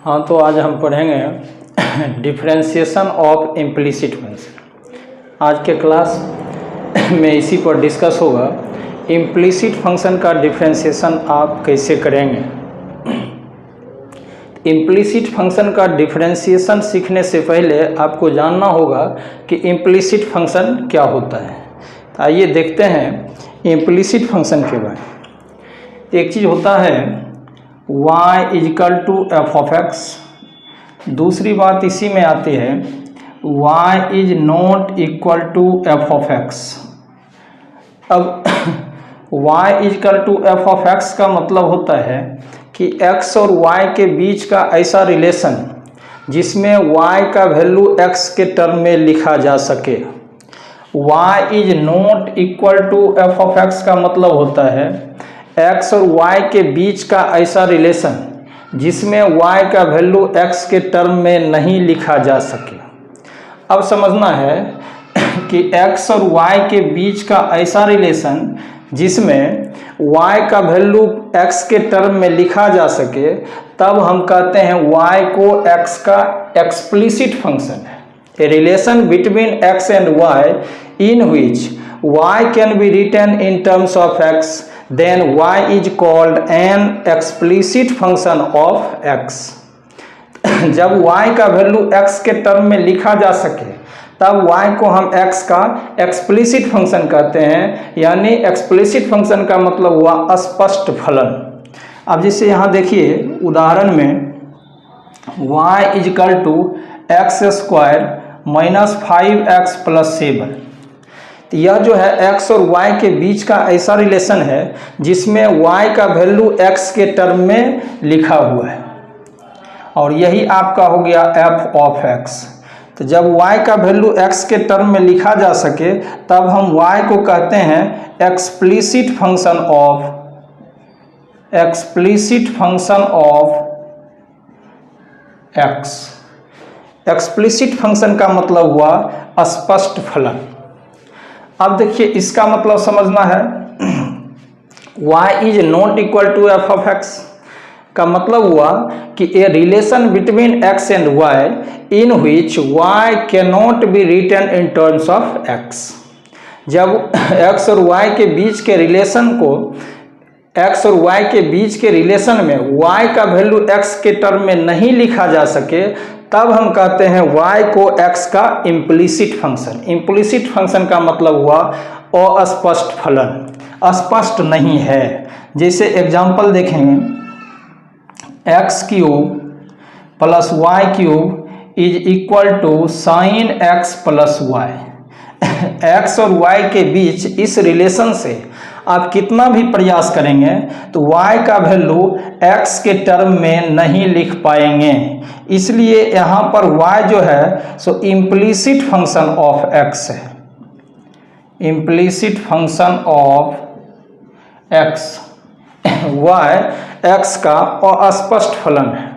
हाँ, तो आज हम पढ़ेंगे डिफरेंशिएशन ऑफ इम्प्लिसिट फंक्शन। आज के क्लास में इसी पर डिस्कस होगा। इम्प्लिसिट फंक्शन का डिफरेंशिएशन आप कैसे करेंगे। इम्प्लिसिट फंक्शन का डिफरेंशिएशन सीखने से पहले आपको जानना होगा कि इम्प्लिसिट फंक्शन क्या होता है। तो आइए देखते हैं इम्प्लिसिट फंक्शन के बारे में। एक चीज़ होता है y is equal to f of x. दूसरी बात इसी में आती है y is not equal to f of x. अब y is equal to f of x का मतलब होता है कि x और y के बीच का ऐसा रिलेशन जिसमें y का वैल्यू x के टर्म में लिखा जा सके। y is not equal to f of x का मतलब होता है x और y के बीच का ऐसा रिलेशन जिसमें y का वैल्यू x के टर्म में नहीं लिखा जा सके। अब समझना है कि x और y के बीच का ऐसा रिलेशन जिसमें y का वैल्यू x के टर्म में लिखा जा सके, तब हम कहते हैं y को x का एक्सप्लिसिट फंक्शन है। A relation between x and y in which y can be written in terms of x, then y is called an explicit function of x। जब y का वैल्यू x के term में लिखा जा सके तब y को हम x का एक्सप्लिसिट फंक्शन कहते हैं। यानी एक्सप्लिसिट फंक्शन का मतलब हुआ स्पष्ट फलन। अब जैसे यहाँ देखिए उदाहरण में y is equal to x square minus 5x plus 7। तो यह जो है x और y के बीच का ऐसा रिलेशन है जिसमें y का वैल्यू x के टर्म में लिखा हुआ है, और यही आपका हो गया f ऑफ x। तो जब y का वैल्यू x के टर्म में लिखा जा सके तब हम y को कहते हैं explicit function of x। Explicit function का मतलब हुआ स्पष्ट फलन। अब देखिए इसका मतलब समझना है y is not equal to f of x का मतलब हुआ कि a relation between x and y in which y can not be written in terms of x। जब x और y के बीच के रिलेशन को x और y के बीच के रिलेशन में y का वैल्यू x के टर्म में नहीं लिखा जा सके, तब हम कहते हैं y को x का इम्प्लिसिट फंक्शन। इम्प्लिसिट फंक्शन का मतलब हुआ अस्पष्ट फलन, स्पष्ट नहीं है। जैसे एग्जांपल देखेंगे x cube plus y cube is equal to sine x plus y. x और y के बीच इस रिलेशन से आप कितना भी प्रयास करेंगे तो y का वैल्यू x के टर्म में नहीं लिख पाएंगे। इसलिए यहाँ पर y जो है सो इम्प्लिसिट फंक्शन ऑफ x है। Implicit function of x y x का अस्पष्ट फलन है।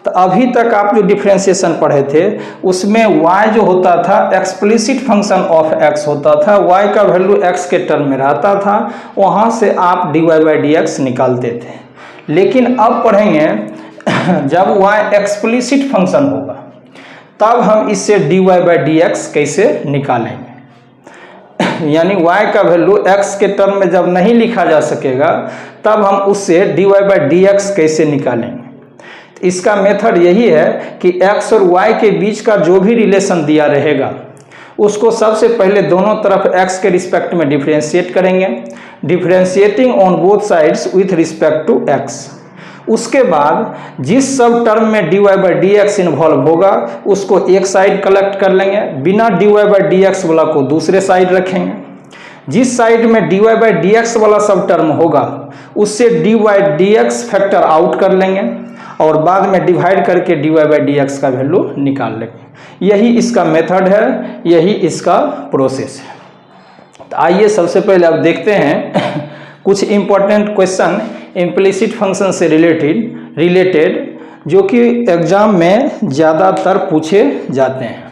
तो अभी तक आप जो डिफरेंशिएशन पढ़े थे उसमें y जो होता था एक्सप्लिसिट फंक्शन ऑफ x होता था, y का वैल्यू x के टर्म में रहता था, वहाँ से आप dy बाई dx निकालते थे। लेकिन अब पढ़ेंगे जब y एक्सप्लिसिट फंक्शन होगा तब हम इससे dy बाई dx कैसे निकालेंगे। यानी y का वैल्यू x के टर्म में जब नहीं लिखा जा सकेगा तब हम उससे dy बाई dx कैसे निकालेंगे। इसका मेथड यही है कि x और y के बीच का जो भी रिलेशन दिया रहेगा उसको सबसे पहले दोनों तरफ x के रिस्पेक्ट में डिफरेंशिएट करेंगे, differentiating on both sides with respect to x। उसके बाद जिस सब टर्म में dy बाई dx इन्वॉल्व होगा उसको एक साइड कलेक्ट कर लेंगे, बिना dy बाई dx वाला को दूसरे साइड रखेंगे। जिस साइड में dy बाई dx वाला सब टर्म होगा उससे dy by dx factor out कर लेंगे और बाद में डिवाइड करके dy बाई dx का वैल्यू निकाल लेंगे। यही इसका मेथड है, यही इसका प्रोसेस है। तो आइए सबसे पहले अब देखते हैं कुछ इंपॉर्टेंट क्वेश्चन इम्प्लिसिट फंक्शन से रिलेटेड जो कि एग्जाम में ज़्यादातर पूछे जाते हैं।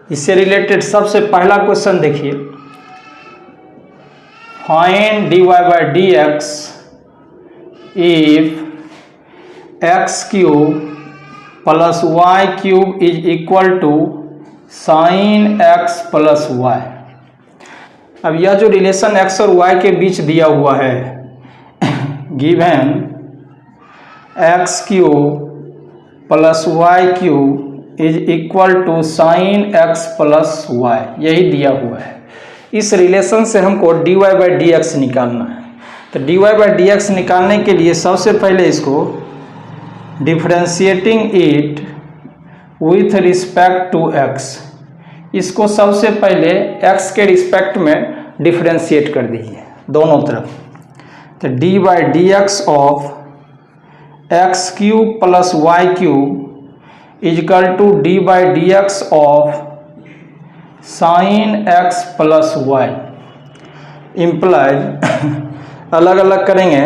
इससे रिलेटेड सबसे पहला क्वेश्चन देखिए, find dy by dx if x cube plus y cube is equal to sine x plus y. अब यह जो रिलेशन x और y के बीच दिया हुआ है, given x cube plus y cube is equal to sine x plus y, यही दिया हुआ है। इस रिलेशन से हमको dy by dx निकालना है। तो dy by dx निकालने के लिए सबसे पहले इसको differentiating it with respect to x, इसको सबसे पहले x के रिस्पेक्ट में डिफरेंशिएट कर दीजिए दोनों तरफ। तो dy by dx of x cube plus y cube is equal to d by d x of sine x plus y. Implies अलग अलग करेंगे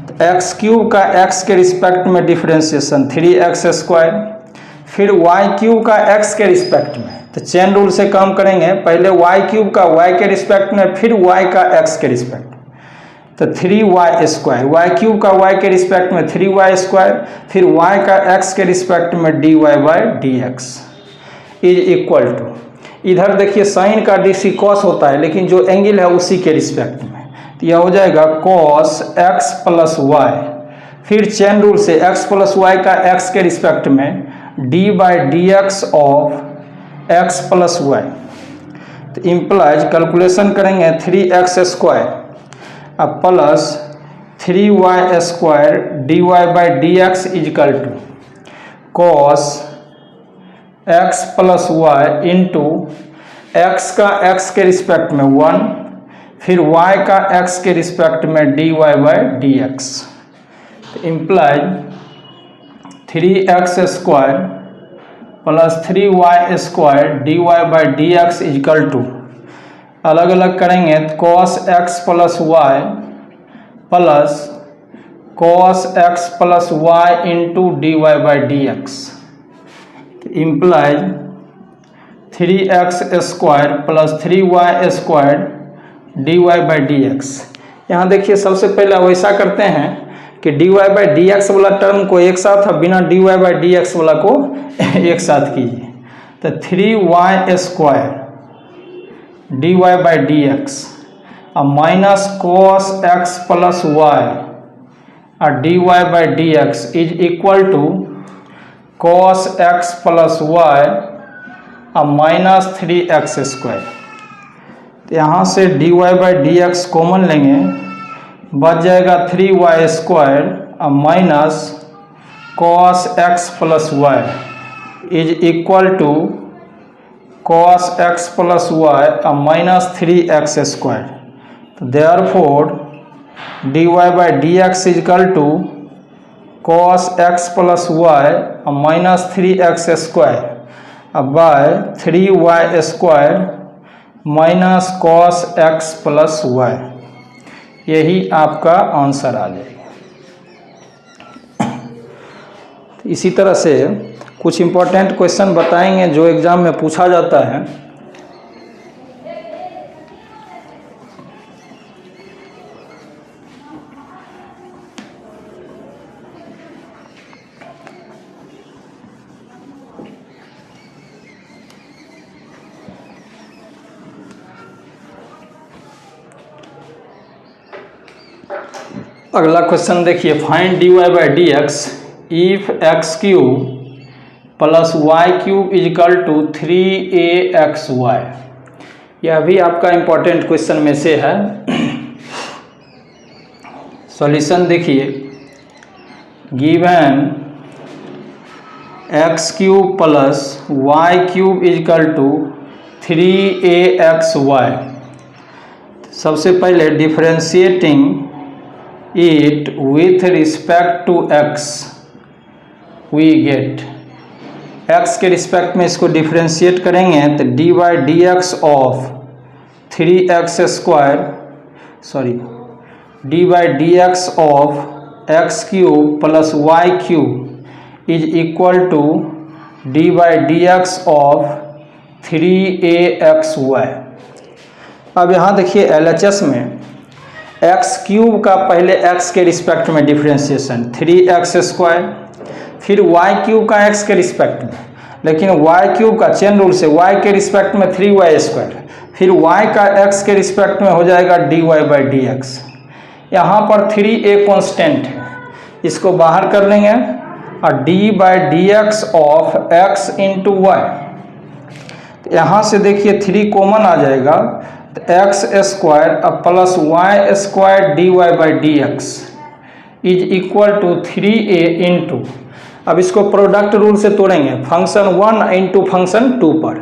तो x क्यूब का x के रिस्पेक्ट में डिफरेंशिएशन 3x स्क्वायर, फिर y क्यूब का x के रिस्पेक्ट में, तो चेन रूल से काम करेंगे, पहले y क्यूब का y के रिस्पेक्ट में, फिर y का x के रिस्पेक्ट, तो 3y स्क्वायर, y क्यूब का y के रिस्पेक्ट में 3y स्क्वायर, फिर y का x के रिस्पेक्ट में dy by d x is equal to, इधर देखिए साइन का डीसी कॉस होता है, लेकिन जो एंगल है उसी के रिस्पेक्ट में, तो यह हो जाएगा कॉस x प्लस वाई, फिर चेन रूल से x प्लस वाई का x के रिस्पेक्ट में d by d x of x plus y. तो इम्प्लाइज कैलकुलेशन करेंगे 3x स्क्वायर अब plus 3y square d y by d x is equal to cos x plus y into x का x के respect में 1, फिर y का x के respect में d y by d x. Implies 3x square plus 3y square d y by d x is equal to, अलग अलग करेंगे तो cos x plus y plus cos x plus y into d y by d x. Implies 3x square plus 3y square d y by d x. यहाँ देखिए सबसे पहले वैसा करते हैं कि d y by d x वाला term को एक साथ, बिना d y by d x वाला को एक साथ कीजिए। तो 3y square d y by d x और minus cos x plus y और d y by d x is equal to cos x plus y और माइनस 3x स्क्वायर। तो यहाँ से d y by d x common लेंगे, बच जाएगा 3y square और minus cos x plus y is equal to cos x plus y और minus 3x square. तो therefore d y by d x is equal to cos x plus y और minus 3x square by 3y square minus cos x plus y, यही आपका answer आ जाएगा। इसी तरह से कुछ इम्पोर्टेंट क्वेश्चन बताएंगे जो एग्जाम में पूछा जाता है। अगला क्वेश्चन देखिए, find d y by d x if x cube plus y cube is equal to 3axy। यह भी आपका इम्पोर्टेंट क्वेश्चन में से है। सॉल्यूशन देखिए, given x cube plus y cube is equal to 3axy। सबसे पहले differentiating it with respect to x we get x के रिस्पेक्ट में इसको डिफरेंशिएट करेंगे तो d by d x of 3x square d by d x of x cube plus y cube is equal to d by d x of 3aXy। अब यहाँ देखिए LHS में x cube का पहले x के respect में differentiation 3x², फिर y cube का x के रिस्पेक्ट में, लेकिन y क्यूब का चेन रूल से y के रिस्पेक्ट में 3y², फिर y का x के रिस्पेक्ट में हो जाएगा dy/dx। यहाँ पर 3a कांस्टेंट है, इसको बाहर कर लेंगे और d/dx of x into Y. यहाँ से देखिए 3 कॉमन आ जाएगा तो x² अब plus y² dy/dx is equal to 3a into, अब इसको प्रोडक्ट रूल से तोड़ेंगे फंक्शन 1 इंटू फंक्शन 2 पर,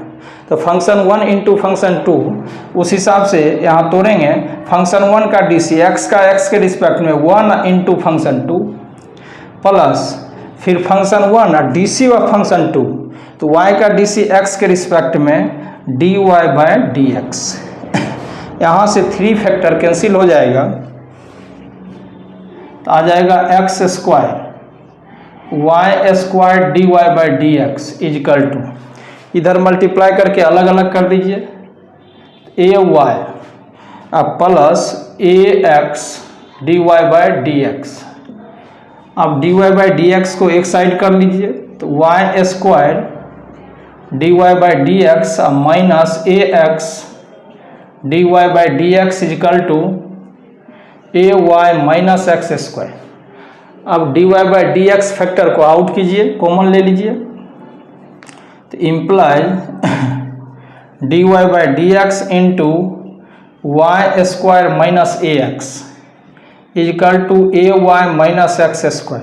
तो फंक्शन 1 इंटू फंक्शन 2 उस हिसाब से यहाँ तोड़ेंगे फंक्शन 1 का DC x का x के रिस्पेक्ट में 1 इंटू फंक्शन 2 प्लस फिर फंक्शन 1 DC व फंक्शन 2 तो y का DC x के रिस्पेक्ट में dy/dx। यहाँ से 3 फैक्टर कैंसिल हो जाएगा तो आ जाएगा x² y² dy/dx is equal to, इधर मल्टीप्लाई करके अलग अलग कर दीजिए ay अब प्लस ax dy/dx। अब dy/dx को एक साइड कर लीजिए तो y² dy/dx minus ax dy/dx is equal to ay minus x²। अब dy/dx फैक्टर को आउट कीजिए, कॉमन ले लीजिए तो implies dy/dx into y² minus ax is equal to ay minus x²।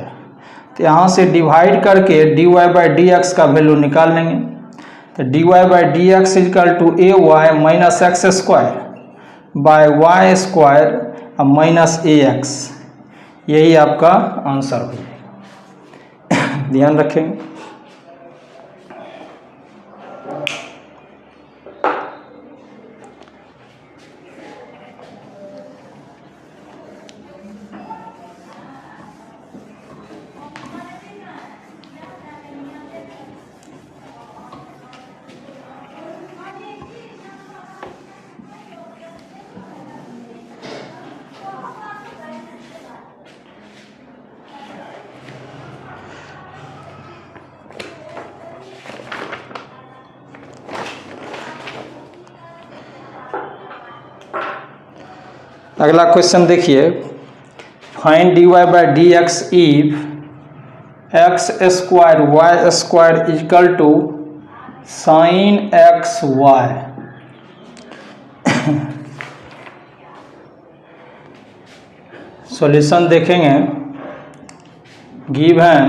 तो यहाँ से डिवाइड करके dy/dx का वैल्यू निकाल लेंगे तो dy/dx is equal to ay minus x² by y² minus ax, यही आपका आंसर हो जाएगा। ध्यान रखेंगे। अगला क्वेश्चन देखिए, find dy/dx if x² y² is equal to sin xy। Solution देखेंगे, given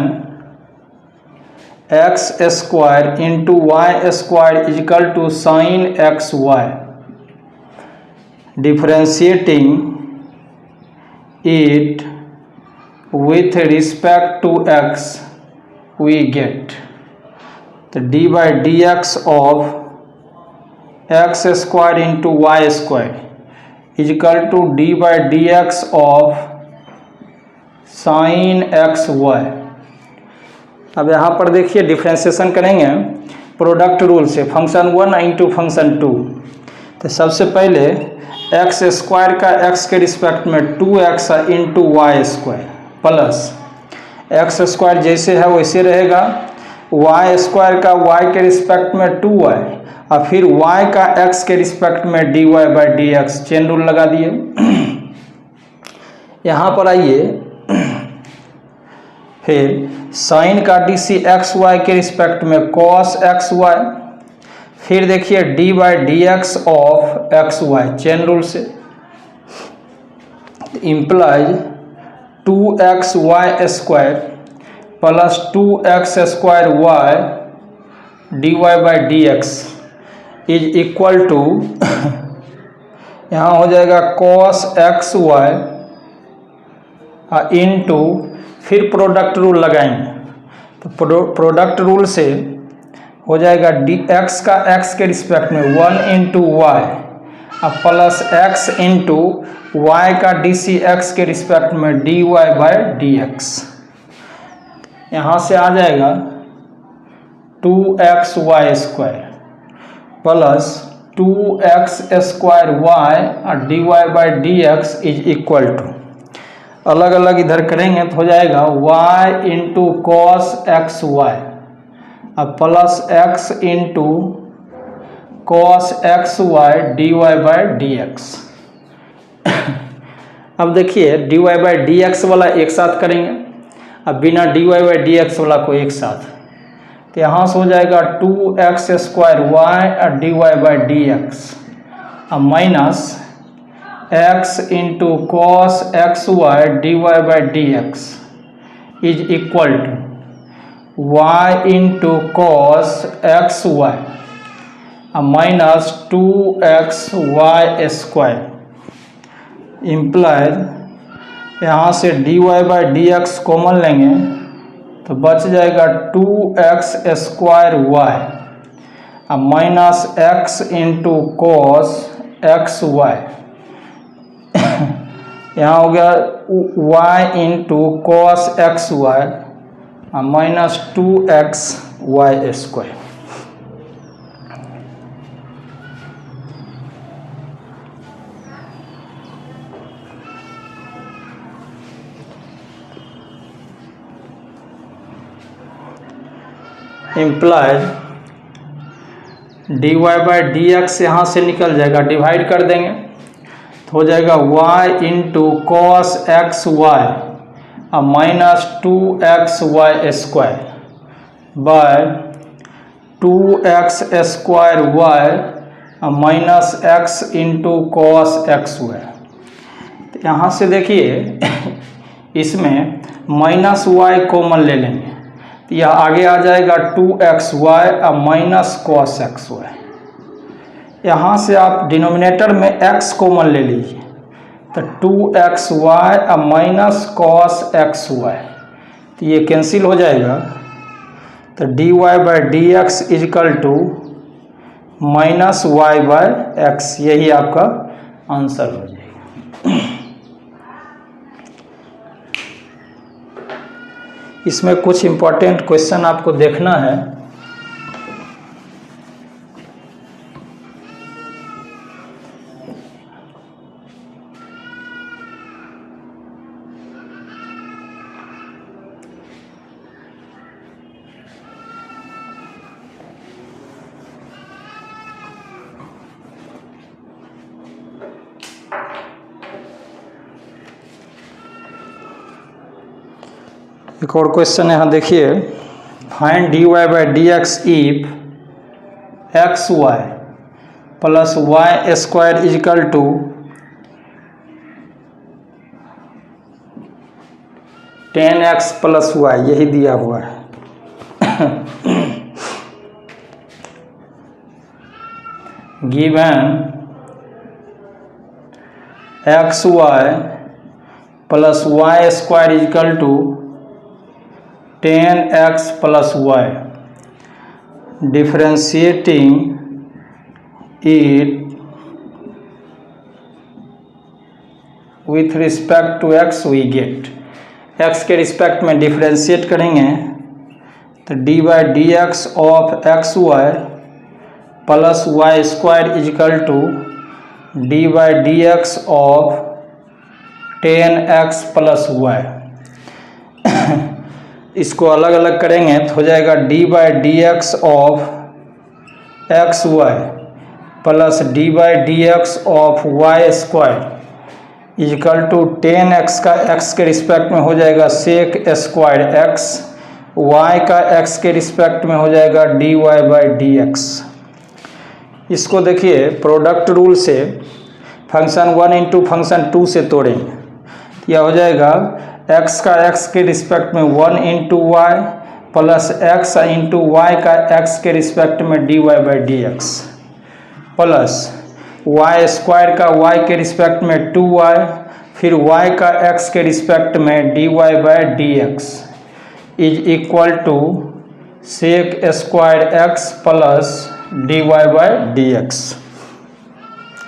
x² into y² is equal to sin xy, differentiating it with respect to x we get the d/dx of x² into y² is equal to d/dx of sin xy। अब यहाँ पर देखिए differentiation करेंगे product rule से function 1 into function 2, तो सबसे पहले x² का x के रिस्पेक्ट में 2x into y² plus x² जैसे है वैसे रहेगा, y² का y के रिस्पेक्ट में 2y और फिर y का x के रिस्पेक्ट में dy/dx, चेन रूल लगा दिए। यहाँ पर आइए, फिर साइन का DC xy के रिस्पेक्ट में cos xy, फिर देखिए d/dx of xy chain rule से implies 2xy² plus 2x² dy/dx is equal to, यहाँ हो जाएगा cos xy इंटू, फिर प्रोडक्ट रूल लगाएंगे तो प्रोडक्ट रूल से हो जाएगा x का x के रिस्पेक्ट में 1 इंटू वाई अब प्लस x इंटू वाई का DC x के रिस्पेक्ट में dy/dx। यहाँ से आ जाएगा 2xy² प्लस 2x² y और dy/dx इज इक्वल टू, अलग अलग इधर करेंगे तो हो जाएगा y into cos x y अब plus x into cos x y dy/dx। अब देखिए dy/dx वाला एक साथ करेंगे, अब बिना dy/dx वाला को एक साथ, तो यहाँ से हो जाएगा 2x² y और dy/dx अब minus x into cos x y dy/dx is equal to y into cos x y अब माइनस 2xy² इम्प्लाइड यहाँ से dy/dx कॉमन लेंगे तो बच जाएगा 2x² y अब minus x into cos x y यहाँ हो गया y into cos x y minus 2xy²। Implied dy/dx यहाँ से निकल जाएगा, डिवाइड कर देंगे तो हो जाएगा y into cos x y अब minus 2xy² by 2x² y अब minus x into cos x y. यहाँ से देखिए इसमें माइनस y कॉमन ले लेंगे तो यह आगे आ जाएगा 2xy अब माइनस कॉस एक्स वाई। यहाँ से आप डिनोमिनेटर में x कॉमन ले लीजिए तो 2xy अब माइनस कॉस एक्स वाई, तो ये कैंसिल हो जाएगा तो dy/dx is equal to minus y/x, यही आपका आंसर हो जाएगा। इसमें कुछ इम्पोर्टेंट क्वेश्चन आपको देखना है। एक और क्वेश्चन यहाँ देखिए, find dy/dx if xy plus y² is equal to 10x plus y, यही दिया हुआ है। Given xy plus y² is equal to 10x plus y, differentiating it with respect to x we get, x के रिस्पेक्ट में differentiate करेंगे तो dy/dx of xy plus y² is equal to dy/dx of 10x plus y। इसको अलग अलग करेंगे तो हो जाएगा dy/dx of xy plus dy/dx of y² is equal to 10x का x के रिस्पेक्ट में हो जाएगा sec² x, y का x के रिस्पेक्ट में हो जाएगा dy/dx। इसको देखिए प्रोडक्ट रूल से फंक्शन 1 इंटू फंक्शन 2 से तोड़ेंगे, यह हो जाएगा x का x के रिस्पेक्ट में 1 into y plus x into y का x के रिस्पेक्ट में dy/dx प्लस y² का y के रिस्पेक्ट में 2y फिर y का x के रिस्पेक्ट में dy/dx is equal to sec² x plus dy/dx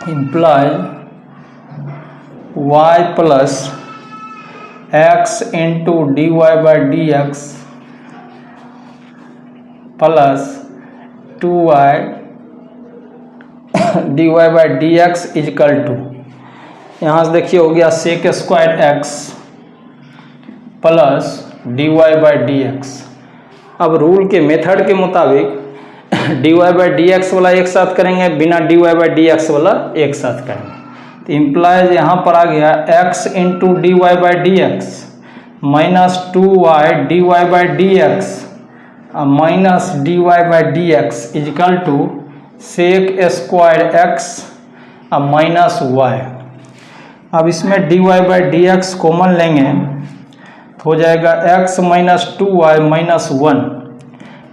imply y plus x into dy/dx plus 2y d y by d x is equal to, यहाँ से देखिए हो गया sec square x plus d y by d x. अब rule के method के मुताबिक d y by d x वाला एक साथ करेंगे, बिना d y by d x वाला एक साथ करेंगे। तो इम्प्लाइज यहाँ पर आ गया x into d y by d x minus 2y d y by d x minus d y by d x is equal to sec square x minus y. अब इसमें d y by d x common लेंगे तो हो जाएगा x minus 2y minus 1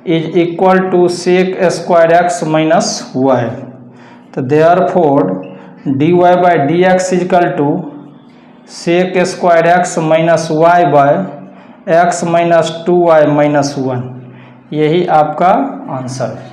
is equal to sec square x minus y. तो therefore d y by d x is equal to sec square x minus y by x minus 2y minus 1, यही आपका answer है।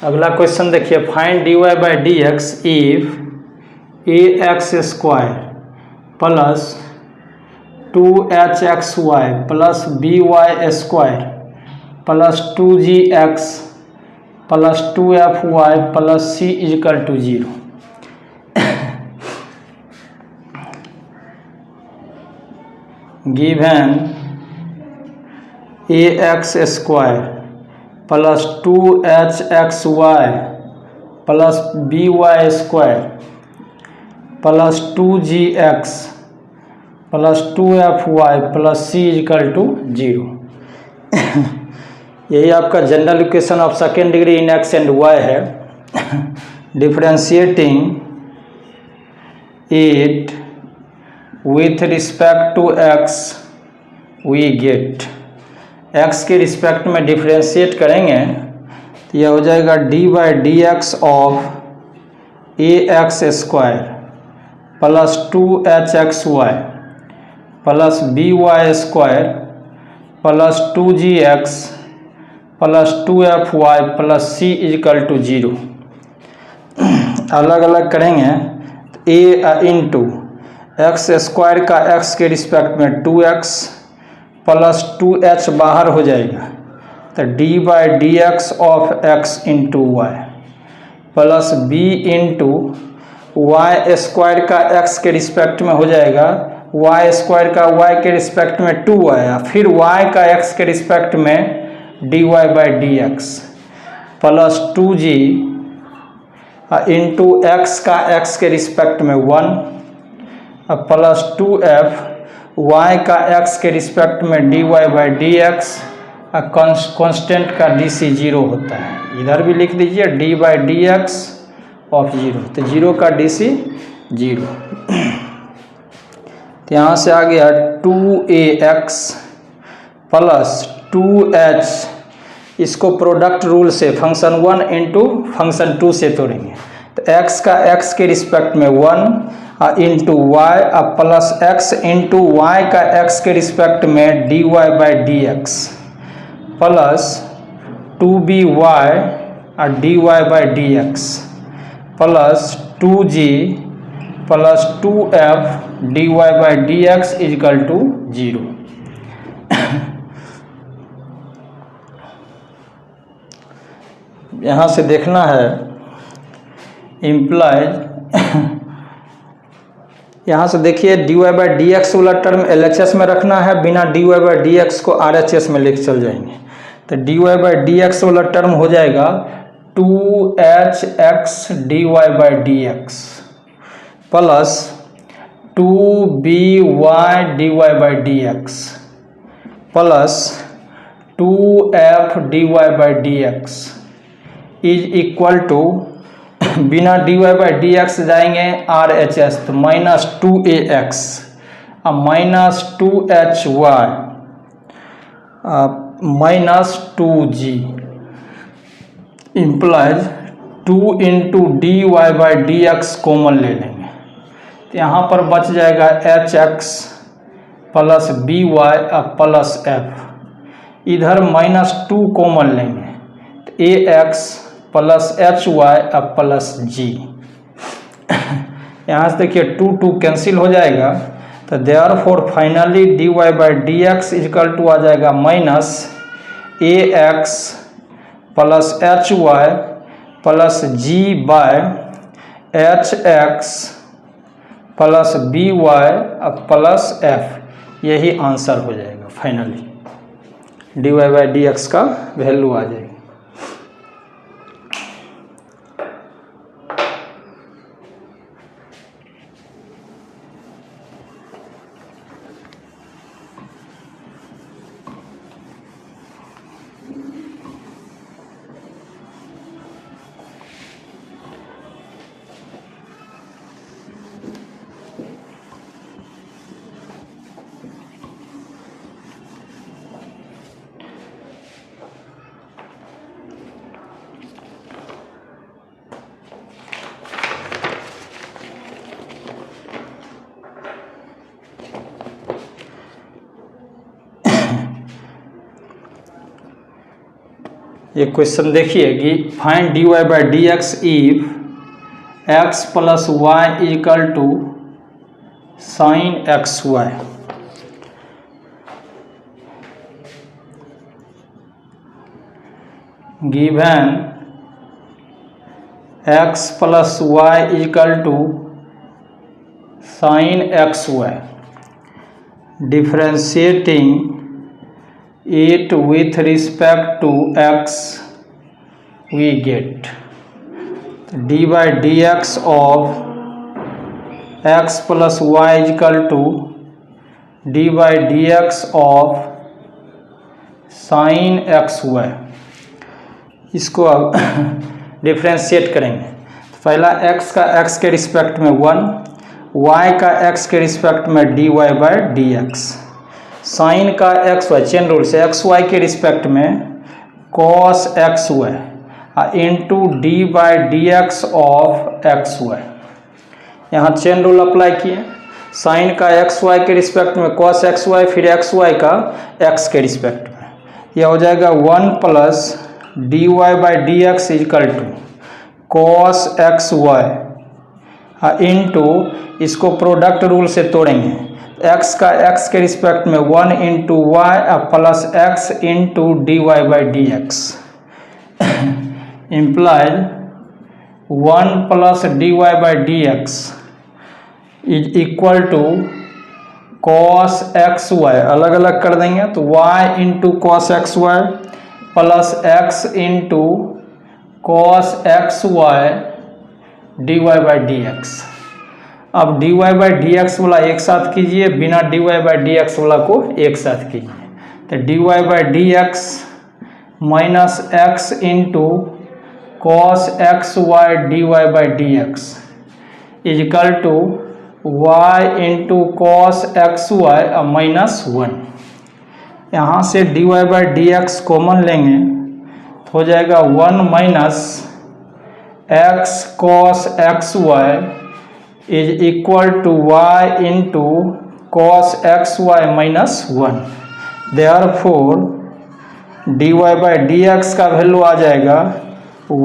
अगला question देखिए, find d y by d x if a x square plus 2h x y plus b y square plus 2g x plus 2f y plus c is equal to 0। Given a x square plus 2h x y plus b y square plus 2g x plus 2f y plus c is equal to 0। यही आपका general equation of second degree in x and y है। Differentiating it with respect to x we get, x के respect में differentiate करेंगे तो यह हो जाएगा d by d x of a x square plus 2h x y plus b y square plus 2g x plus 2f y plus c is equal to 0। अलग अलग करेंगे तो a इंटू एक्स स्क्वायर का x के respect में 2x plus 2h बाहर हो जाएगा तो d by d x of x into y plus b into y square का x के रिस्पेक्ट में हो जाएगा वाई स्क्वायर का y के रिस्पेक्ट में 2 आया, फिर y का x के रिस्पेक्ट में d y by d x plus 2g into x का x के रिस्पेक्ट में 1 प्लस 2f y का x के रिस्पेक्ट में d y by d x constant का डी सी 0 होता है। इधर भी लिख दीजिए d by d x of 0, तो 0 का डी सी 0। तो यहाँ से आ गया 2ax प्लस 2h, इसको प्रोडक्ट रूल से फंक्शन 1 इंटू फंक्शन 2 से तोड़ेंगे तो x का x के रिस्पेक्ट में 1 into y plus x into y का x के रिस्पेक्ट में d y by d x plus 2by d y by d x plus 2g plus 2f d y by d x is equal to 0। यहाँ से देखना है implies, यहाँ से देखिए d y by d x वाला टर्म LHS में रखना है, बिना d y by d x को RHS में लेके चल जाएंगे तो d y by d x वाला टर्म हो जाएगा 2h x d y by d x plus 2by d y by d x plus 2f dy by d x is equal to, बिना dy बाई डी एक्स जाएंगे R H S तो minus 2ax अब minus 2hy minus 2g implies 2 into d y by d x common ले लेंगे तो यहाँ पर बच जाएगा h x plus b y plus f, इधर माइनस 2 कॉमन लेंगे तो a x plus h y plus g. यहाँ से देखिए 2 2 कैंसिल हो जाएगा तो therefore finally d y by d x is equal to आ जाएगा minus a x plus h y plus g by h x plus b y plus f, यही answer हो जाएगा finally d y by d x का value आ जाएगी। ये question देखिए कि find d y by d x if x plus y equal to sine x y. Given x plus y equal to sine x y, differentiating it with respect to x, we get d by dx of x plus y is equal to d by dx of sin x y। इसको अब differentiate करेंगे तो पहला x का x के respect में 1, y का x के रिस्पेक्ट में dy by d x, sine का एक्स वाई चेन रूल से एक्स वाई के रिस्पेक्ट में cos x y into d by d x of x y. यहाँ चेन रूल अप्लाई किए, साइन का एक्स वाई के रिस्पेक्ट में कॉस एक्स वाई, फिर एक्स वाई का एक्स के रिस्पेक्ट में, यह हो जाएगा 1 plus d y by d x is equal to cos x y into, इसको प्रोडक्ट रूल से तोड़ेंगे, x का x के रिस्पेक्ट में 1 into y plus x into d y by d x implies 1 plus d y by d x is equal to cos x y, अलग अलग कर देंगे तो y into cos x y plus x into cos x y d y by d x. अब dy by d x वाला एक साथ कीजिए, बिना dy बाई डी एक्स वाला को एक साथ कीजिए तो dy by d x minus x into cos x y d y by d x is equal to y into cos x y minus 1। यहाँ से dy by d x common लेंगे तो हो जाएगा 1 minus x cos x y is equal to y into cos x y minus 1। Therefore d y by d x का value आ जाएगा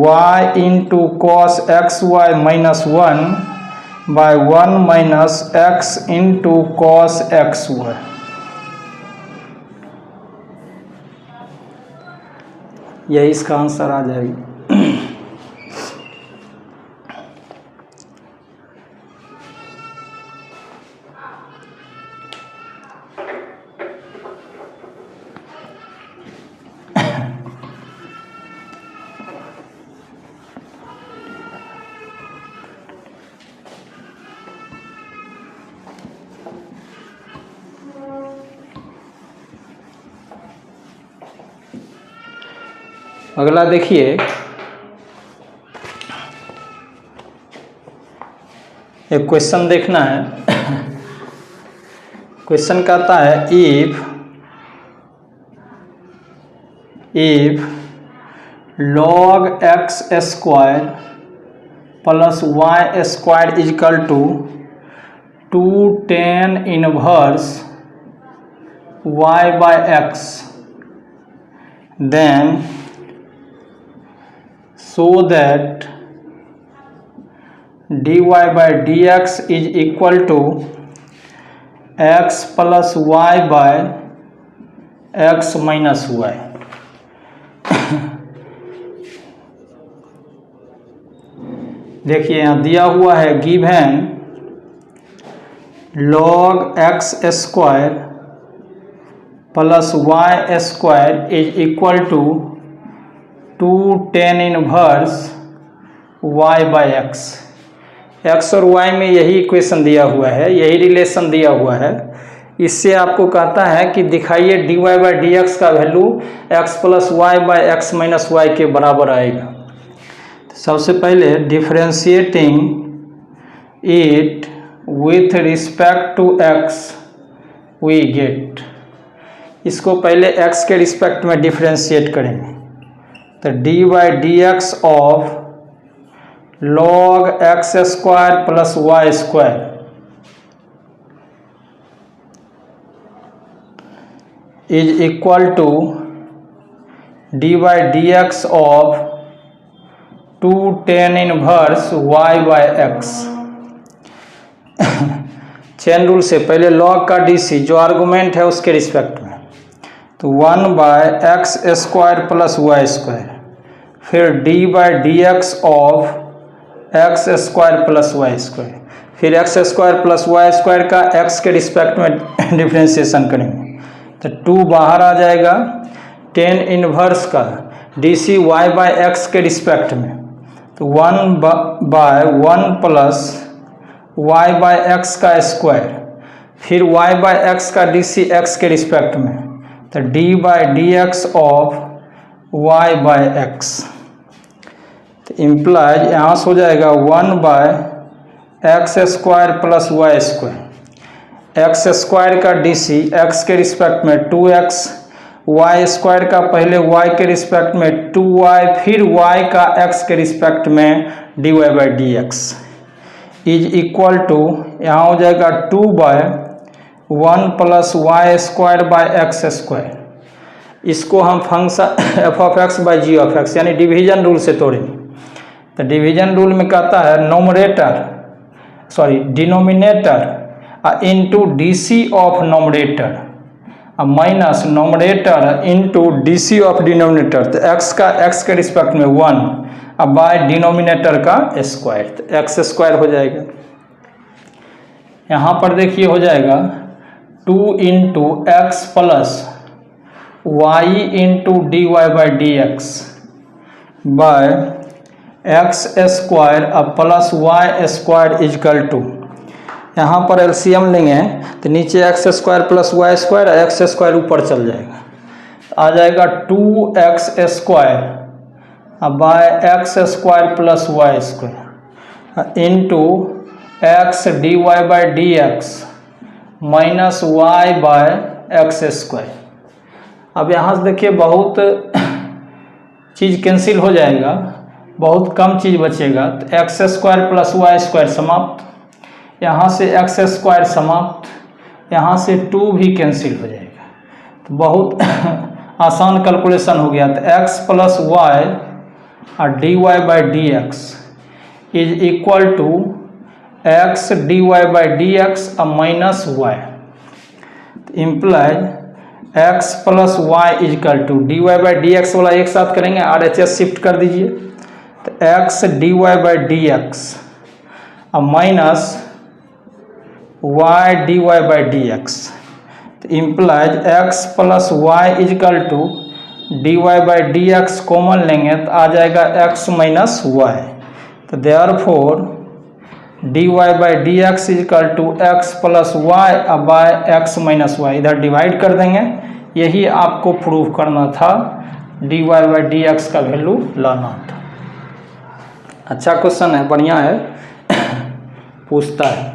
y into cos x y minus 1 by 1 minus x into cos x y. यही इसका answer आ जाएगा। अगला देखिए, एक question देखना है। क्वेश्चन कहता है if log x square plus y square is equal to 2 tan inverse y by x, then show that dy by dx is equal to x plus y by x minus y। देखिए यहाँ दिया हुआ है given log x square plus y square is equal to 2 tan inverse y by x। x और y में यही equation दिया हुआ है, यही रिलेशन दिया हुआ है। इससे आपको कहता है कि दिखाइए dy बाई डी एक्स का value x plus y by x minus y के बराबर आएगा। तो सबसे पहले differentiating it with respect to x we get, इसको पहले x के रिस्पेक्ट में डिफरेंशिएट करेंगे। तो d by d x of log x square plus y square is equal to d by d x of 2 tan inverse y by x। Chain rule से पहले log का dc जो argument है उसके respect में, तो 1 by x square plus y square, फिर d by d x of x square plus y square, फिर x square plus y square का एक्स के रिस्पेक्ट में डिफ्रेंशिएशन करेंगे। तो 2 बाहर आ जाएगा, tan इनवर्स का dc y बाय एक्स के रिस्पेक्ट में, तो 1 by 1 plus y by x का स्क्वायर, फिर y बाय एक्स का dc x के रिस्पेक्ट में, तो d by d x of y by x. तो इम्प्लाइज यहाँ से हो जाएगा 1 by x square plus y square, x square का dc x के रिस्पेक्ट में 2x, वाई स्क्वायर का पहले y के रिस्पेक्ट में 2y, फिर y का x के रिस्पेक्ट में dy by d x is equal to यहाँ हो जाएगा 2 by 1 plus y square by x square. इसको हम function f of x by g of x यानी डिवीजन रूल से तोड़ेंगे। तो डिवीजन रूल में कहता है denominator into d c of numerator minus numerator into d c of denominator. तो x का x के रिस्पेक्ट में 1 अब बाय डिनोमिनेटर का स्क्वायर, तो एक्स स्क्वायर हो जाएगा। यहाँ पर देखिए हो जाएगा 2 into x plus y into d y by d x by x square अब plus y square is equal to, यहाँ पर एलसीएम लेंगे तो नीचे x square plus y square, x square ऊपर चल जाएगा, आ जाएगा 2x स्क्वायर अब by x square plus y square into x d y by d x minus y by x square. अब यहाँ से देखिए बहुत चीज़ कैंसिल हो जाएगा, बहुत कम चीज़ बचेगा। तो x square plus y square समाप्त, यहाँ से एक्स स्क्वायर समाप्त, यहाँ से 2 भी कैंसिल हो जाएगा। तो बहुत आसान कैलकुलेशन हो गया। तो एक्स प्लस वाई और d y by d x is equal to x d y by d x और माइनस वाई। तो implies x plus y is equal to d y by d x वाला एक साथ करेंगे, आर एच एस शिफ्ट कर दीजिए। तो x d y by d x और minus y d y by d x. तो implies x plus y is equal to d y by d x common लेंगे तो आ जाएगा एक्स माइनस वाई। तो therefore d y by d x is equal to x plus y by x minus y, इधर divide कर देंगे। यही आपको प्रूव करना था dy बाई डी एक्स का वैल्यू लाना था। अच्छा क्वेश्चन है, बढ़िया है, पूछता है।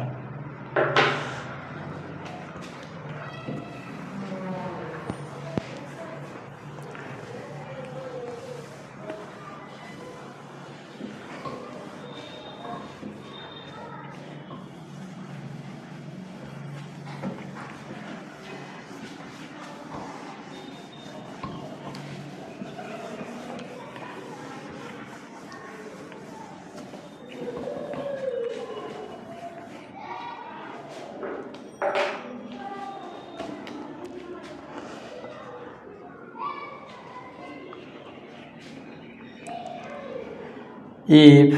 इफ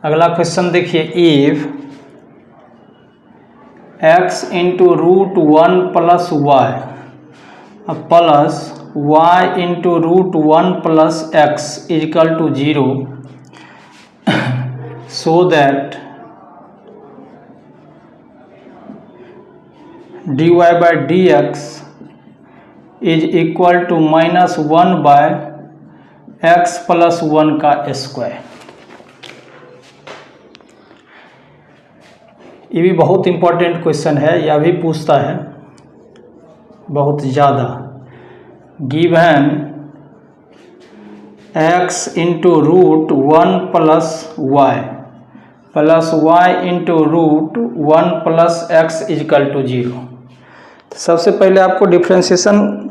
अगला क्वेश्चन देखिए, if x into root one plus y plus y into root one plus x is equal to 0 so that dy by d x is equal to minus one by x plus one का square. ये भी बहुत important question है, यह भी पूछता है बहुत ज़्यादा। Given x into root one plus y into root one plus x is equal to 0। सबसे पहले आपको डिफ्रेंशिएशन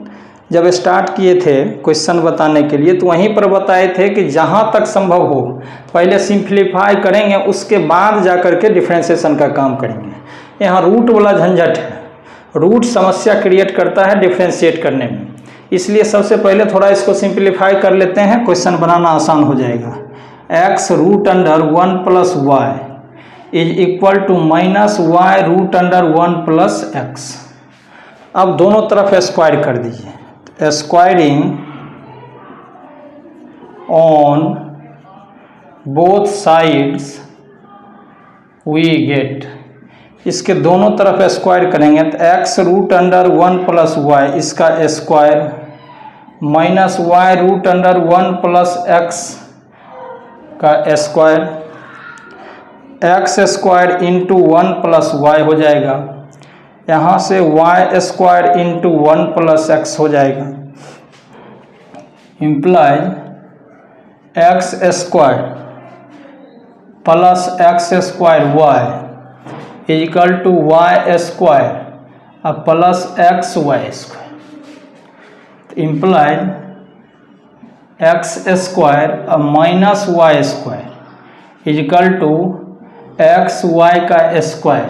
जब स्टार्ट किए थे क्वेश्चन बताने के लिए, तो वहीं पर बताए थे कि जहाँ तक संभव हो पहले सिंप्लीफाई करेंगे, उसके बाद जा कर के डिफ्रेंशिएशन का काम करेंगे। यहाँ रूट वाला झंझट है, रूट समस्या क्रिएट करता है डिफ्रेंशिएट करने में, इसलिए सबसे पहले थोड़ा इसको सिंप्लीफाई कर लेते हैं, क्वेश्चन बनाना आसान हो जाएगा। x root under one plus y is equal to minus y root under one plus x. अब दोनों तरफ स्क्वायर कर दीजिए, squaring on both sides we get, इसके दोनों तरफ स्क्वायर करेंगे तो x root under one plus y इसका square minus y root under one plus x का square, x square into one plus y हो जाएगा, यहाँ से y square into one plus x हो जाएगा, implies x square plus x square y is equal to y square और plus x y square, implies x square और minus y square is equal to x y का square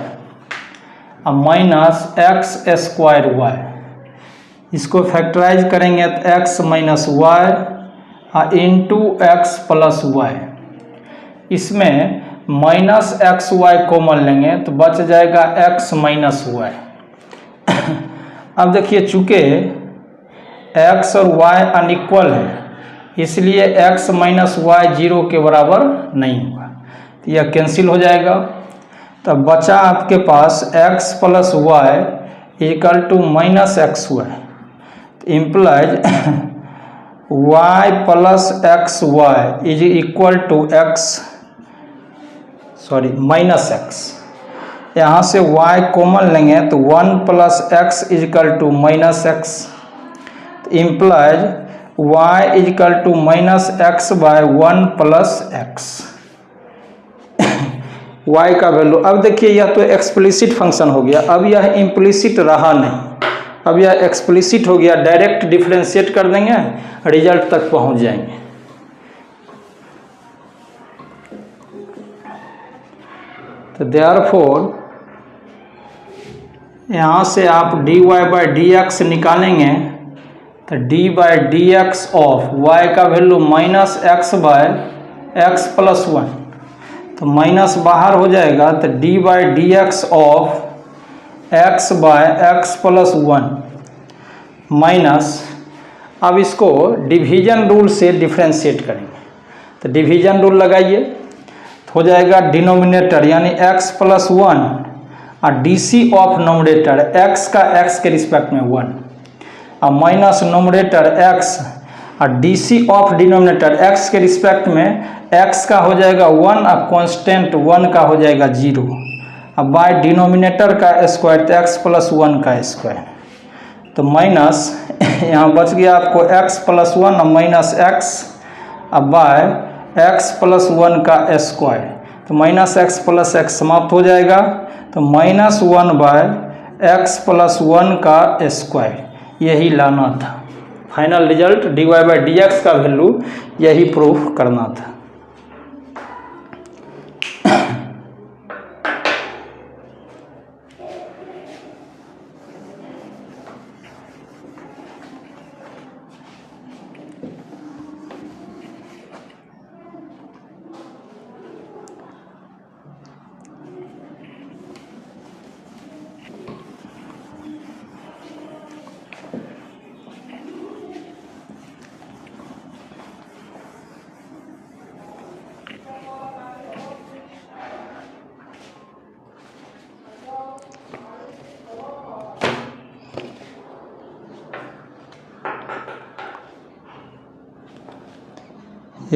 और minus x square y. इसको factorise करेंगे तो x minus y और into x plus y, इसमें minus x y common लेंगे तो बच जाएगा एक्स माइनस वाई। अब देखिए चूँकि एक्स और वाई अनइक्वल है, इसलिए x माइनस वाई 0 के बराबर नहीं होगा, तो यह कैंसिल हो जाएगा। तब बचा आपके पास x plus y equal to minus x y, implies y plus x y is equal to minus x. यहाँ से y कॉमन लेंगे तो 1 plus x is equal to minus x, implies y is equal to minus x by 1 plus x. y का value, अब देखिए यह तो explicit function हो गया, अब यह इम्प्लिसिट रहा नहीं, अब यह एक्सप्लिसिट हो गया, डायरेक्ट डिफरेंशिएट कर देंगे, रिजल्ट तक पहुंच जाएंगे। तो देयरफॉर यहाँ से आप dy बाई डी एक्स निकालेंगे तो d by d x of y का value minus x by x plus one, तो माइनस बाहर हो जाएगा तो d by d x of x by x plus one minus, अब इसको डिवीजन रूल से डिफरेंशिएट करेंगे, तो डिवीजन रूल लगाइए तो हो जाएगा डिनोमिनेटर यानी x प्लस वन और DC ऑफ नोमरेटर x का x के रिस्पेक्ट में 1 और माइनस नोमरेटर x और DC ऑफ डिनोमिनेटर x के रिस्पेक्ट में x का हो जाएगा 1 और कांस्टेंट 1 का हो जाएगा 0 और बाय डिनोमिनेटर का स्क्वायर तो x प्लस 1 का स्क्वायर, तो माइनस यहाँ बच गया आपको x प्लस 1 और माइनस x अब बाय x प्लस 1 का स्क्वायर, तो माइनस x प्लस x समाप्त हो जाएगा, तो माइनस 1 बाय x प्लस 1 का स्क्वायर, यही लाना था। Final result dy by d x का वैल्यू यही प्रूफ करना था।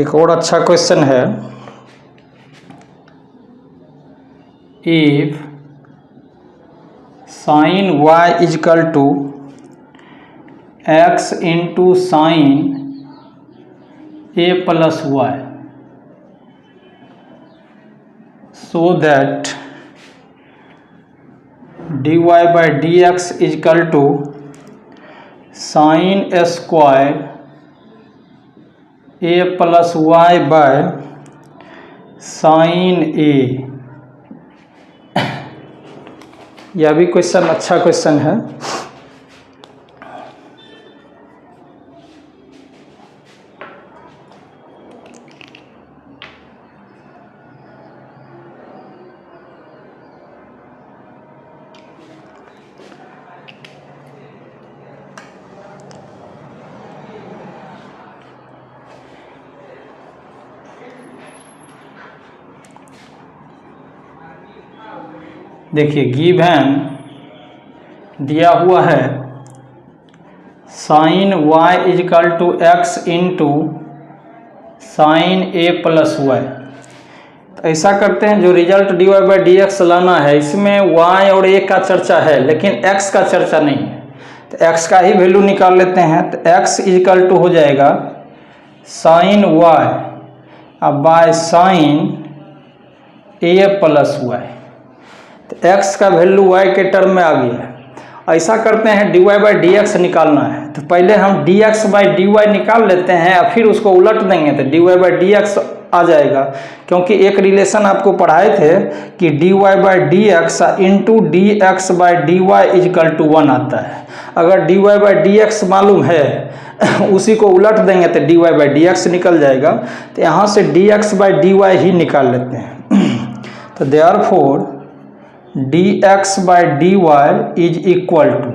एक और अच्छा क्वेश्चन है, if sine y is equal to x into sine a plus y, so that dy by d x is equal to sine square a plus y by sine a। यह भी क्वेश्चन अच्छा क्वेश्चन है। देखिए गिवन दिया हुआ है sine y is equal to x into sine a plus y, तो ऐसा करते हैं जो result dy by d x लाना है इसमें y और a का चर्चा है लेकिन x का चर्चा नहीं है, तो x का ही वैल्यू निकाल लेते हैं। तो x इजकल टू हो जाएगा साइन y अब by sine a plus y, तो x का वैल्यू y के टर्म में आ गया है। ऐसा करते हैं dy बाई डी एक्स निकालना है, तो पहले हम dx बाई डी वाई निकाल लेते हैं और फिर उसको उलट देंगे तो dy बाई डी एक्स आ जाएगा, क्योंकि एक रिलेशन आपको पढ़ाए थे कि dy by d x into d x by d y is equal to 1 आता है। अगर dy बाई डी एक्स मालूम है उसी को उलट देंगे तो dy बाई डी एक्स निकल जाएगा, तो यहाँ से dx बाई डी वाई ही निकाल लेते हैं। तो therefore dx by d y is equal to,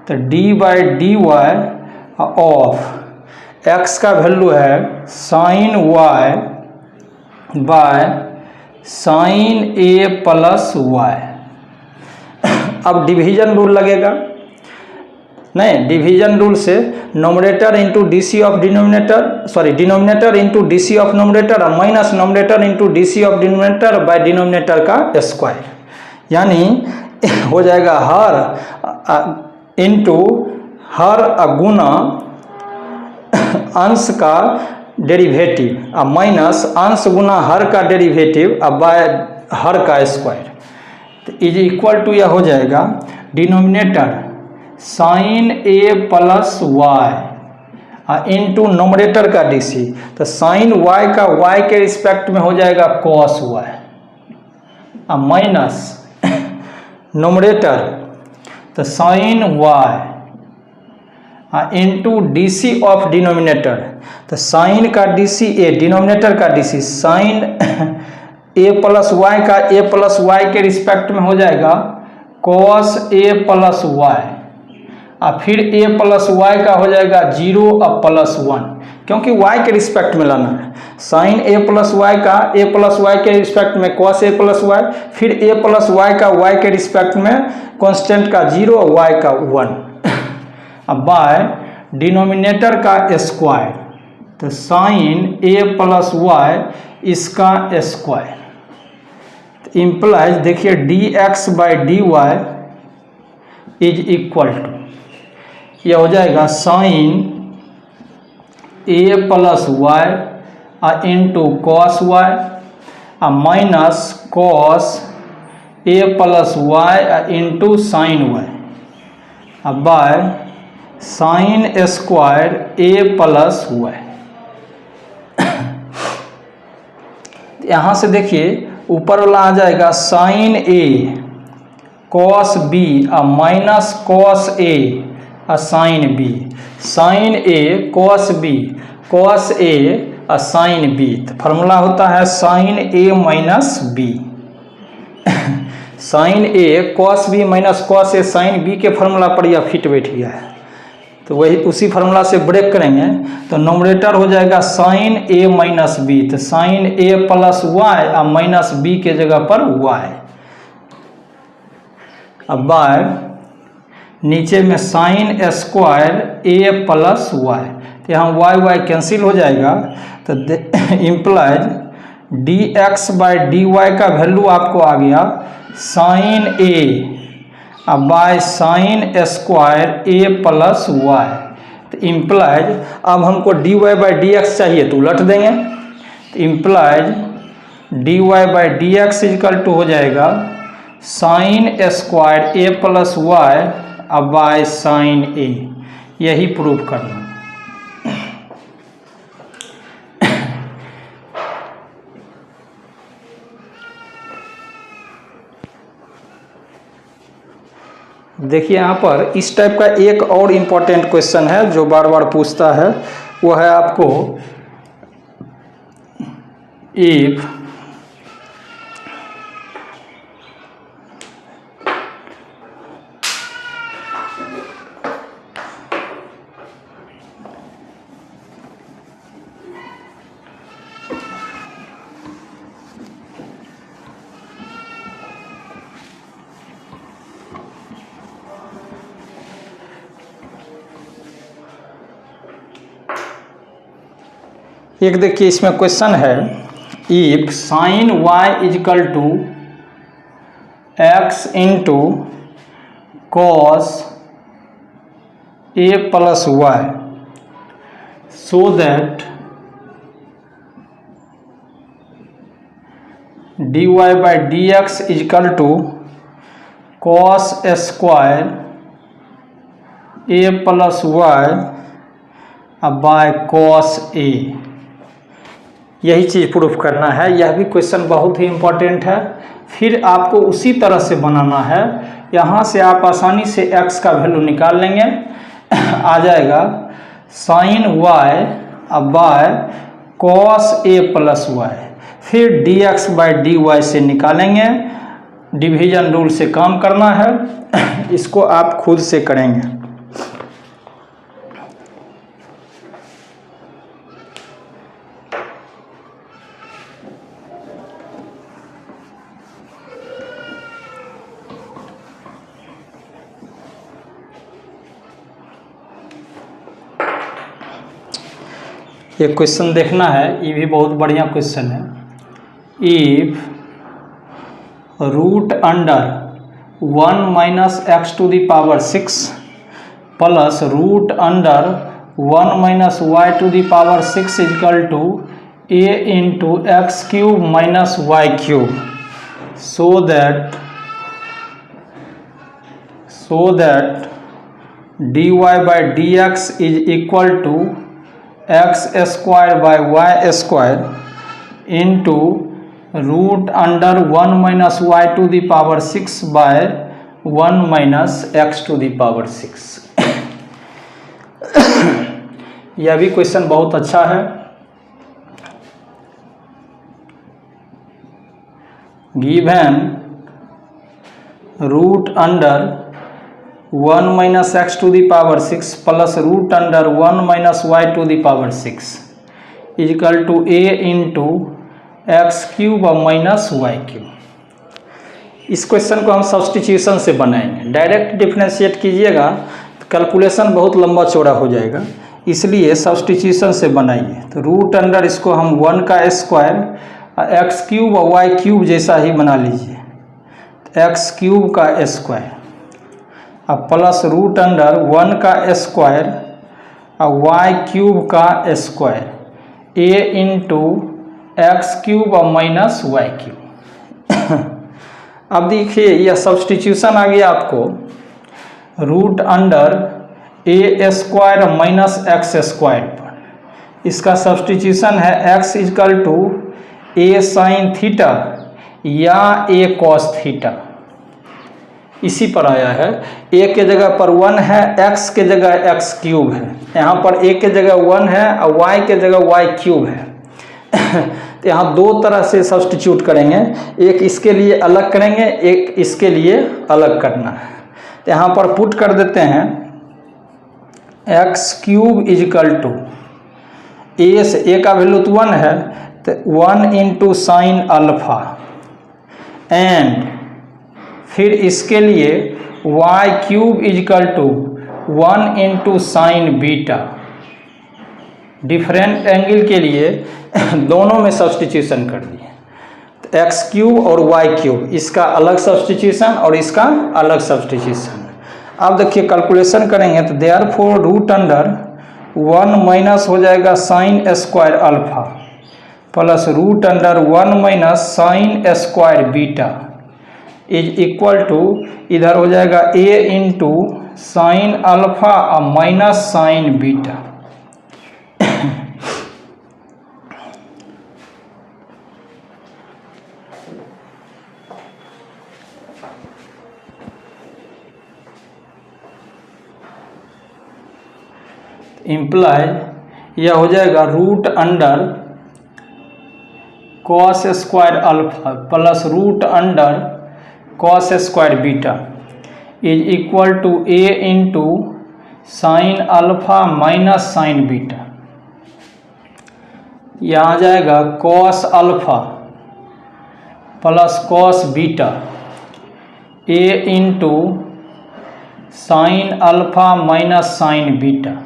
तो d by d y of x का वैल्यू है sine y by sine a plus y. अब डिवीजन रूल लगेगा, नहीं डिवीजन रूल से numerator into DC of denominator, sorry denominator into DC of numerator और minus numerator into DC of denominator by denominator का square, यानी हो जाएगा हर into हर गुना अंश का डेरिवेटिव और माइनस अंश गुना हर का डेरिवेटिव अब बाय हर का स्क्वायर, तो इज इक्वल टू यह हो जाएगा denominator sine a plus y into numerator का DC, तो साइन y का y के रिस्पेक्ट में हो जाएगा कॉस y और माइनस नोमरेटर तो sine y into DC of denominator, तो साइन का DC a डिनोमिनेटर का DC sine a plus y का a प्लस वाई के रिस्पेक्ट में हो जाएगा कॉस a प्लस वाई और फिर ए प्लस वाई का हो जाएगा 0 और प्लस 1, क्योंकि वाई के रिस्पेक्ट में लाना है। साइन ए प्लस वाई का ए प्लस वाई के रिस्पेक्ट में कॉस ए प्लस वाई, फिर ए प्लस वाई का वाई के रिस्पेक्ट में कांस्टेंट का 0 और वाई का 1। अब बाय डिनोमिनेटर का स्क्वायर, तो साइन ए प्लस वाई इसका स्क्वायर, तो इम्प्लाइज देखिए d x by d y is equal to, यह हो जाएगा sine a plus y into cos y minus cos a plus y into sign Y by sine square a plus y. यहाँ से देखिए ऊपर वाला आ जाएगा sine a cos b minus cos a sine b, sine a cos b, cos a sine b, तो formula होता है sine a minus b. Sine a cos b minus cos a sine b के formula पर यह fit बैठ गया है, तो वही उसी फार्मूला से ब्रेक करेंगे तो नोमरेटर हो जाएगा साइन ए माइनस बी, तो साइन ए प्लस वाई और माइनस बी के जगह पर वाई। अब बाय नीचे में sine square a plus y, तो यहाँ वाई वाई कैंसिल हो जाएगा, तो implies d x by d y का वैल्यू आपको आ गया sine a by sine square a plus y, तो इम्प्लाइज अब हमको d y by d x चाहिए तो उलट देंगे, तो implies d y by d x is equal to हो जाएगा sine square a plus y by sine a, यही प्रूव करना। देखिए यहाँ पर इस टाइप का एक और इम्पोर्टेंट क्वेश्चन है जो बार बार पूछता है, वो है आपको इफ एक देखिए इसमें क्वेश्चन है if sine y is equal to x into cos a plus y so that d y by d x is equal to cos square a plus y by cos a, यही चीज़ प्रूफ करना है। यह भी क्वेश्चन बहुत ही important है। फिर आपको उसी तरह से बनाना है, यहाँ से आप आसानी से x का वैल्यू निकाल लेंगे, आ जाएगा sine y by cos a plus y, फिर dx बाई डी वाई से निकालेंगे, डिवीजन रूल से काम करना है, इसको आप खुद से करेंगे। ये क्वेश्चन देखना है, ये भी बहुत बढ़िया क्वेश्चन है। If root under 1 minus x to the power 6 plus root under 1 minus y to the power 6 is equal to a into x cube minus y cube, so that d y by d x is equal to x square by y square into root under 1 minus y to the power 6 by 1 minus x to the power 6। यह भी question बहुत अच्छा है। Given root under 1 minus x to the power 6 plus root under 1 minus y to the power 6 is equal to a into x cube और minus y cube. इस question को हम substitution से बनाएंगे। डायरेक्ट डिफरेंशिएट कीजिएगा तो कैलकुलेशन बहुत लंबा चौड़ा हो जाएगा, इसलिए सब्सटीट्यूशन से बनाइए। तो रूट अंडर इसको हम 1 का स्क्वायर एक्स क्यूब और वाई क्यूब जैसा ही बना लीजिए, एक्स क्यूब का स्क्वायर अब प्लस रूट अंडर 1 का स्क्वायर और वाई क्यूब का square a into x cube और माइनस वाई क्यूब। अब देखिए यह सब्सटीट्यूशन आ गया आपको root under a square minus x square पर। इसका सब्सटीट्यूशन है x is equal to a sine theta या ए कॉस थीटा, इसी पर आया है। ए के जगह पर 1 है, एक्स के जगह एक्स क्यूब है, यहाँ पर ए के जगह 1 है और वाई के जगह वाई क्यूब है। तो यहाँ दो तरह से सब्सटीट्यूट करेंगे, एक इसके लिए अलग करेंगे, एक इसके लिए अलग करना है। तो यहाँ पर पुट कर देते हैं एक्स क्यूब इजकल टू ए से ए का वैल्यू तो 1 है तो 1 इंटू साइन अल्फा एंड फिर इसके लिए y cube is equal to 1 into sine beta. Different angle के लिए दोनों में सब्सटीट्यूशन कर दिए, तो एक्स क्यूब और वाई क्यूब, इसका अलग सब्सटीट्यूशन और इसका अलग सब्सटीट्यूशन। अब देखिए कैलकुलेशन करेंगे तो देयरफॉर रूट अंडर 1 माइनस हो जाएगा sine square alpha plus root under 1 minus sine square beta is equal to इधर हो जाएगा ए इंटू साइन अल्फा और माइनस साइन बीटा। इम्प्लाई यह हो जाएगा root under cos square alpha plus root under cos square beta is equal to a into sine alpha minus sine beta. यहाँ आ जाएगा cos alpha plus cos beta a into sine alpha minus sine beta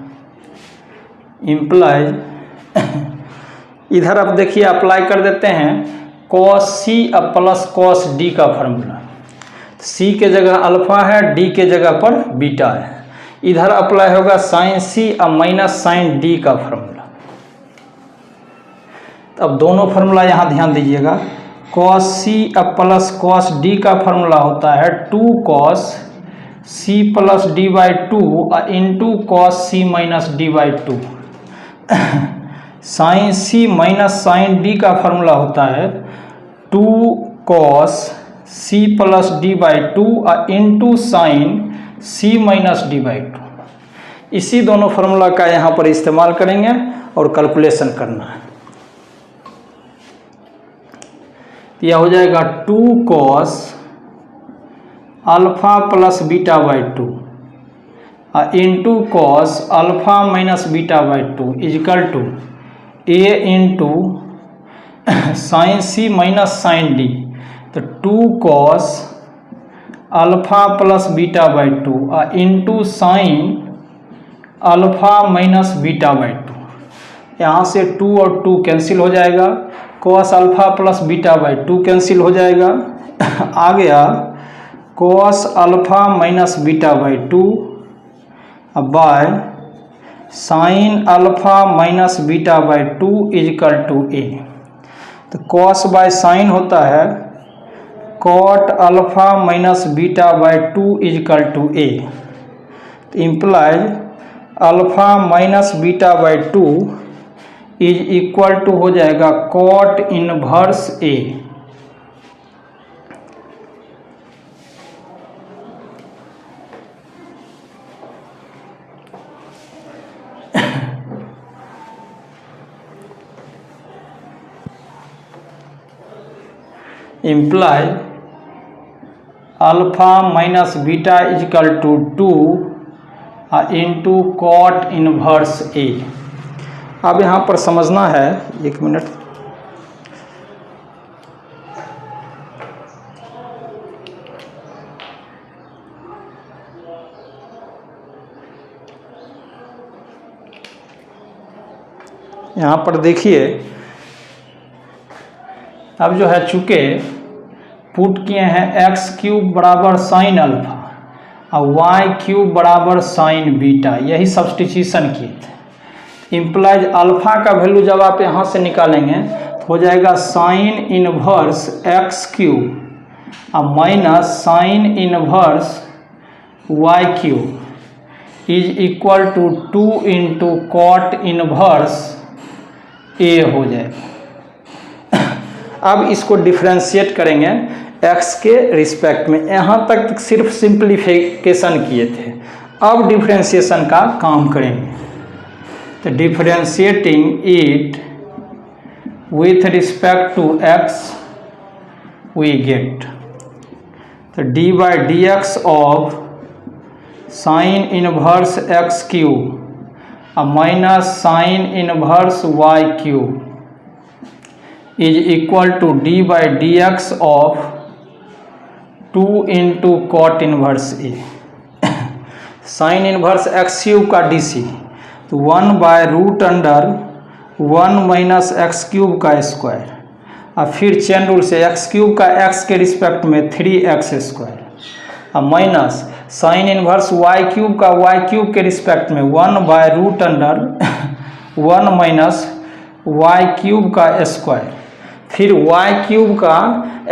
imply. इधर अब देखिए apply कर देते हैं cos c अब प्लस कॉस डी का फार्मूला। सी के जगह अल्फा है, डी के जगह पर बीटा है। इधर अप्लाई होगा साइन सी अब माइनस साइन डी का फार्मूला। अब दोनों फार्मूला यहाँ ध्यान दीजिएगा, कॉस सी अब प्लस कॉस डी का फार्मूला होता है 2 cos c plus d by 2 into cos c minus d by 2। Sine c minus sine d का फार्मूला होता है 2 cos c plus d by 2 into sine c minus d by 2। इसी दोनों formula का यहाँ पर इस्तेमाल करेंगे और कैलकुलेशन करना है। यह हो जाएगा 2 cos alpha plus beta by 2 into cos alpha minus beta by 2 is equal to a into sine c minus sine d. तो 2 cos alpha plus beta by 2 into sine alpha minus beta by 2। यहाँ से 2 और 2 cancel हो जाएगा, cos alpha plus beta by 2 cancel हो जाएगा। आ गया cos alpha minus beta by 2 by sine alpha minus beta by 2 is equal to a. तो कॉस बाय साइन होता है cot alpha minus beta by 2 is equal to a. तो implies alpha minus beta by 2 is equal to हो जाएगा cot inverse a. Imply alpha minus beta is equal to 2 into cot inverse a. अब यहाँ पर समझना है, एक मिनट, यहाँ पर देखिए, अब जो है चूँकि पुट किए हैं एक्स क्यूब बराबर साइन अल्फा और वाई क्यूब बराबर साइन बीटा, यही सब्स्टिट्यूशन किए थे। इम्प्लाइज अल्फा का वैल्यू जब आप यहाँ से निकालेंगे तो हो जाएगा साइन इनवर्स एक्स क्यूब और minus sine inverse y cube is equal to 2 into cot inverse a हो जाएगा। अब इसको डिफ्रेंशिएट करेंगे x के रिस्पेक्ट में। यहाँ तक सिर्फ सिंप्लीफिकेशन किए थे, अब डिफ्रेंशिएशन का काम करेंगे। तो differentiating it with respect to x we get तो d by d x of sine inverse x cube minus sine inverse y cube is equal to d by d x of 2 into cot inverse a. Sine inverse x cube का D C तो 1 by root under 1 minus x cube का square और फिर chain rule से x cube का x के respect में 3x square और minus sine inverse y cube का वाई क्यूब के रिस्पेक्ट में 1 by root under 1 minus y cube का स्क्वायर, फिर वाई क्यूब का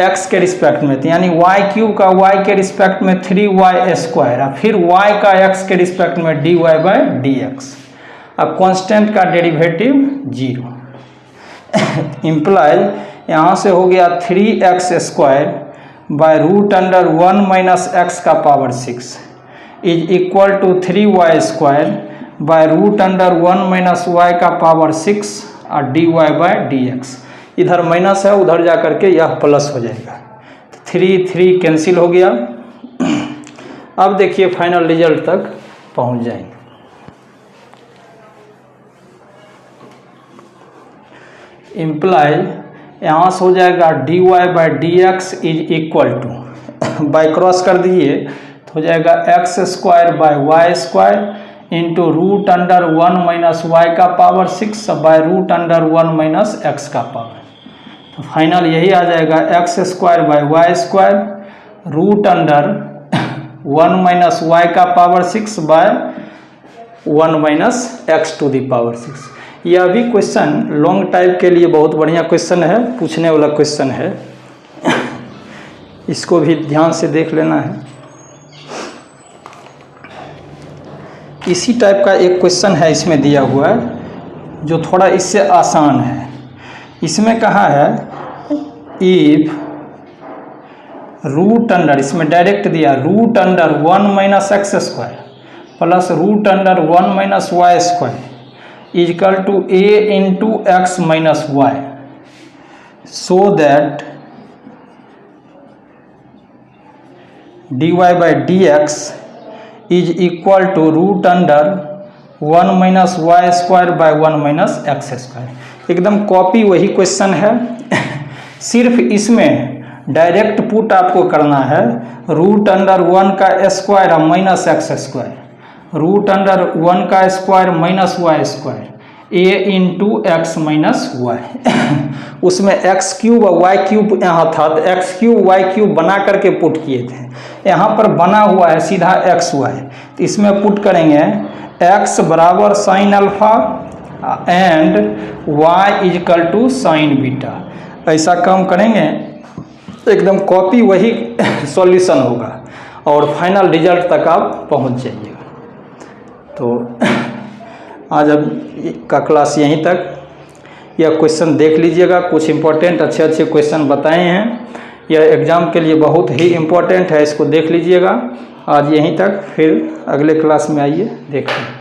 एक्स के रिस्पेक्ट में, तो यानी वाई क्यूब का वाई के रिस्पेक्ट में 3y स्क्वायर और फिर वाई का एक्स के रिस्पेक्ट में dy बाई डी एक्स। अब कांस्टेंट का डेरिवेटिव 0 इम्प्लाई यहाँ से हो गया 3x square by root under 1 minus x का power 6 is equal to 3y square by root under 1 minus y का पावर 6 और dy बाई डी एक्स। इधर माइनस है, उधर जा करके यह प्लस हो जाएगा, 3 कैंसिल हो गया। अब देखिए फाइनल रिजल्ट तक पहुंच जाएंगे। इम्प्लाई यहाँ से हो जाएगा dy by d x is equal to, by cross कर दीजिए तो हो जाएगा x square by y square into root under 1 minus y का power 6 by root under 1 minus x का पावर। तो फाइनल यही आ जाएगा x square by y square root under 1 minus y का power 6 by 1 minus x to the power 6। यह भी question long type के लिए बहुत बढ़िया क्वेश्चन है, पूछने वाला क्वेश्चन है, इसको भी ध्यान से देख लेना है। इसी टाइप का एक क्वेश्चन है इसमें दिया हुआ है जो थोड़ा इससे आसान है। इसमें कहा है इफ रूट अंडर, इसमें डायरेक्ट दिया root under 1 minus x square plus root under 1 minus y square is equal to a into x minus y, so that dy by d x is equal to root under 1 minus y square by 1 minus x square. एकदम copy वही question है, सिर्फ इसमें direct put आपको करना है root under 1 का square और minus x square, root under 1 का square minus y square a into x minus y. उसमें एक्स क्यूब और वाई क्यूब यहाँ था तो एक्स क्यूब वाई क्यूब बना करके पुट किए थे, यहाँ पर बना हुआ है सीधा एक्स वाई, तो इसमें पुट करेंगे x बराबर sine alpha and y is equal to sine beta. ऐसा काम करेंगे एकदम कॉपी वही सॉल्यूशन होगा और फाइनल रिजल्ट तक आप पहुंच जाइएगा। तो आज अब का क्लास यहीं तक, यह क्वेश्चन देख लीजिएगा, कुछ इंपॉर्टेंट अच्छे क्वेश्चन बताए हैं, यह एग्ज़ाम के लिए बहुत ही इम्पोर्टेंट है, इसको देख लीजिएगा। आज यहीं तक, फिर अगले क्लास में आइए देखते हैं।